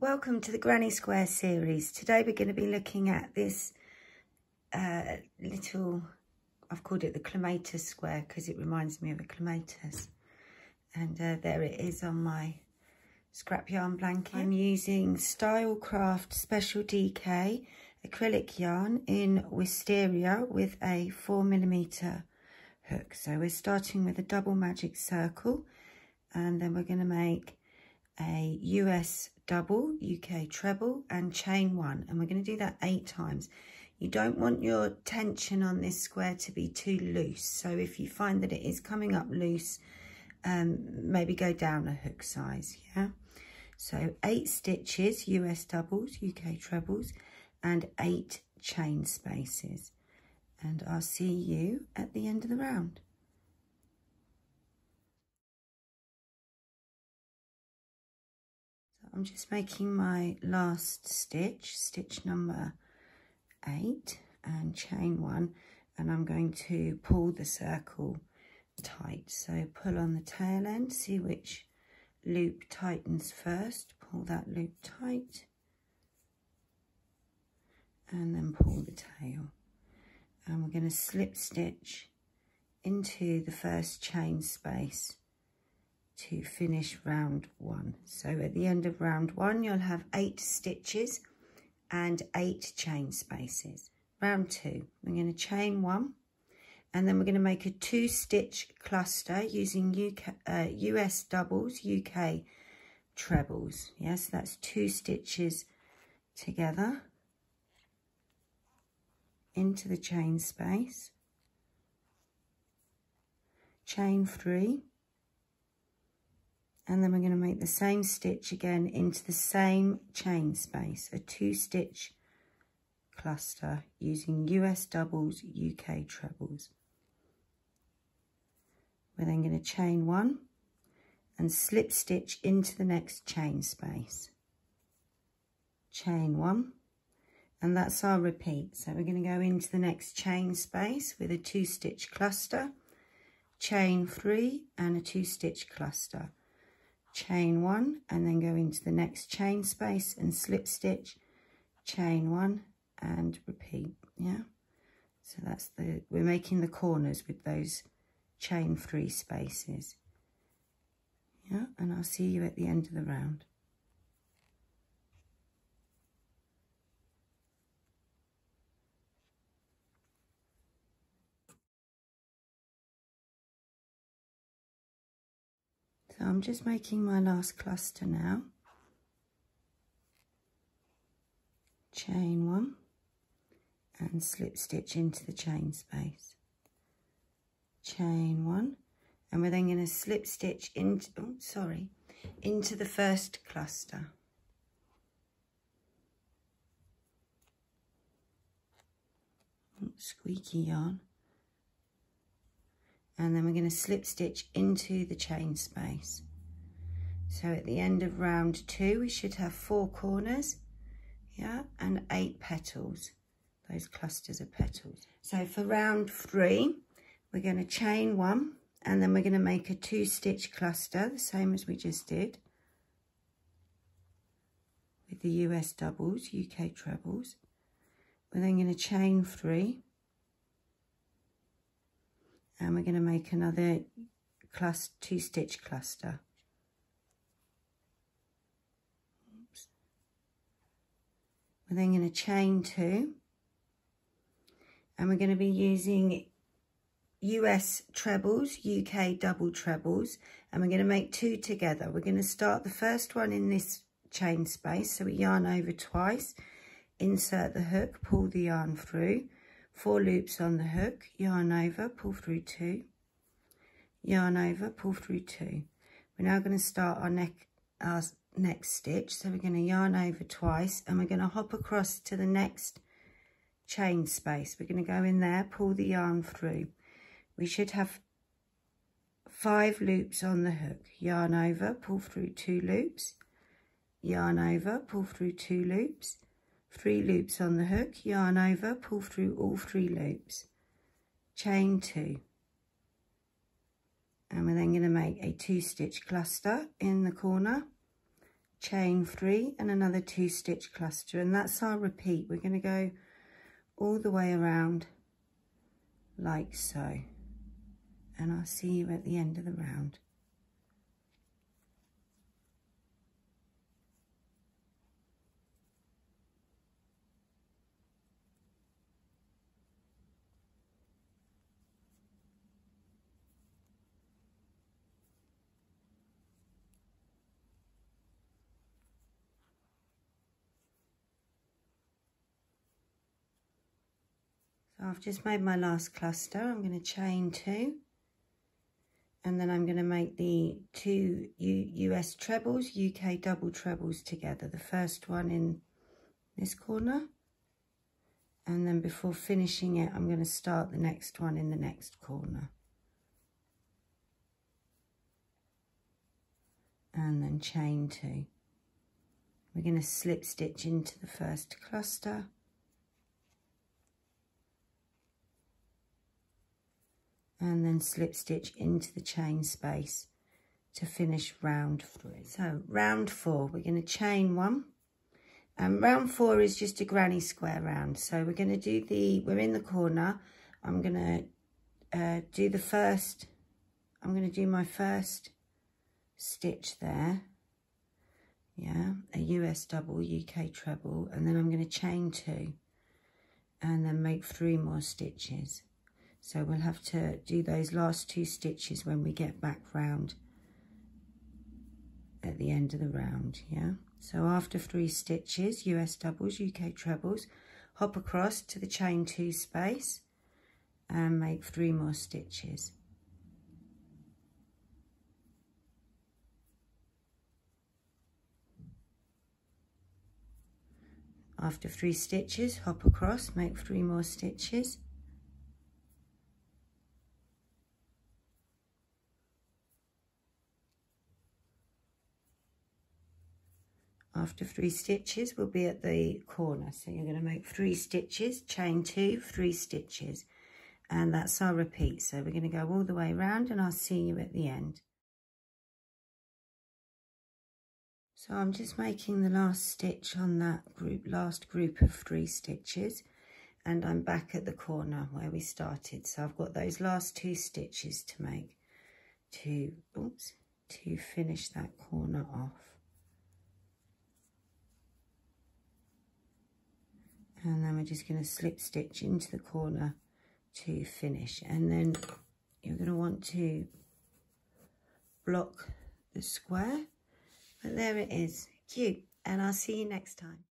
Welcome to the Granny Square series. Today we're going to be looking at this little, I've called it the Clematis Square because it reminds me of a clematis. And there it is on my scrap yarn blanket. I'm using Stylecraft Special DK acrylic yarn in wisteria with a 4mm hook. So we're starting with a double magic circle, and then we're going to make a US double, UK treble, and chain one, and we're going to do that 8 times. You don't want your tension on this square to be too loose, so if you find that it is coming up loose, maybe go down a hook size. Yeah, so 8 stitches, US doubles, UK trebles, and 8 chain spaces, and I'll see you at the end of the round. I'm just making my last stitch, stitch number 8, and chain 1, and I'm going to pull the circle tight. So pull on the tail end, see which loop tightens first, pull that loop tight, and then pull the tail. And we're going to slip stitch into the first chain space to finish round 1. So at the end of round 1 you'll have 8 stitches and 8 chain spaces. Round 2 we're going to chain 1, and then we're going to make a 2-stitch cluster using US doubles, UK trebles. Yes, that's 2 stitches together into the chain space, chain 3, and then we're going to make the same stitch again into the same chain space, a 2-stitch cluster using US doubles, UK trebles. We're then going to chain 1 and slip stitch into the next chain space, chain 1, and that's our repeat. So we're going to go into the next chain space with a 2-stitch cluster, chain 3 and a 2-stitch cluster, chain 1, and then go into the next chain space and slip stitch, chain 1, and repeat. Yeah, so that's we're making the corners with those chain 3 spaces. Yeah, and I'll see you at the end of the round. So I'm just making my last cluster now. Chain 1 and slip stitch into the chain space. Chain 1, and we're then going to slip stitch into, into the first cluster. Squeaky yarn. And then we're going to slip stitch into the chain space. So at the end of round 2 we should have 4 corners, yeah, and 8 petals, those clusters of petals. So for round 3 we're going to chain 1, and then we're going to make a 2-stitch cluster, the same as we just did with the US doubles, UK trebles. We're then going to chain 3, and we're going to make another 2-stitch cluster. Oops. We're then going to chain 2, and we're going to be using US trebles, UK double trebles, and we're going to make 2 together. We're going to start the first one in this chain space, so we yarn over twice, insert the hook, pull the yarn through, 4 loops on the hook, yarn over, pull through 2, yarn over, pull through 2. We're now going to start our next stitch, so we're going to yarn over twice, and we're going to hop across to the next chain space. We're going to go in there, pull the yarn through. We should have 5 loops on the hook, yarn over, pull through 2 loops, yarn over, pull through 2 loops, 3 loops on the hook, yarn over, pull through all 3 loops, chain 2, and we're then going to make a 2-stitch cluster in the corner, chain 3 and another 2 stitch cluster, and that's our repeat. We're going to go all the way around like so, and I'll see you at the end of the round. So I've just made my last cluster. I'm going to chain 2, and then I'm going to make the 2 US trebles, UK double trebles together. The first one in this corner, and then before finishing it, I'm going to start the next one in the next corner. And then chain 2. We're going to slip stitch into the first cluster. And then slip stitch into the chain space to finish round 3. So round 4, we're going to chain 1, and round 4 is just a granny square round. So we're going to do we're in the corner. I'm going to do the first, I'm going to do my first stitch there, yeah, a US double, UK treble, and then I'm going to chain 2 and then make 3 more stitches. So we'll have to do those last 2 stitches when we get back round at the end of the round, yeah. So after 3 stitches, US doubles, UK trebles, hop across to the chain 2 space and make 3 more stitches. After 3 stitches, hop across, make 3 more stitches. After 3 stitches, we'll be at the corner. So you're going to make 3 stitches, chain 2, 3 stitches, and that's our repeat. So we're going to go all the way around, and I'll see you at the end. So I'm just making the last stitch on that last group of 3 stitches, and I'm back at the corner where we started. So I've got those last 2 stitches to make to finish that corner off. And then we're just going to slip stitch into the corner to finish, and then you're going to want to block the square, but there it is, cute, and I'll see you next time.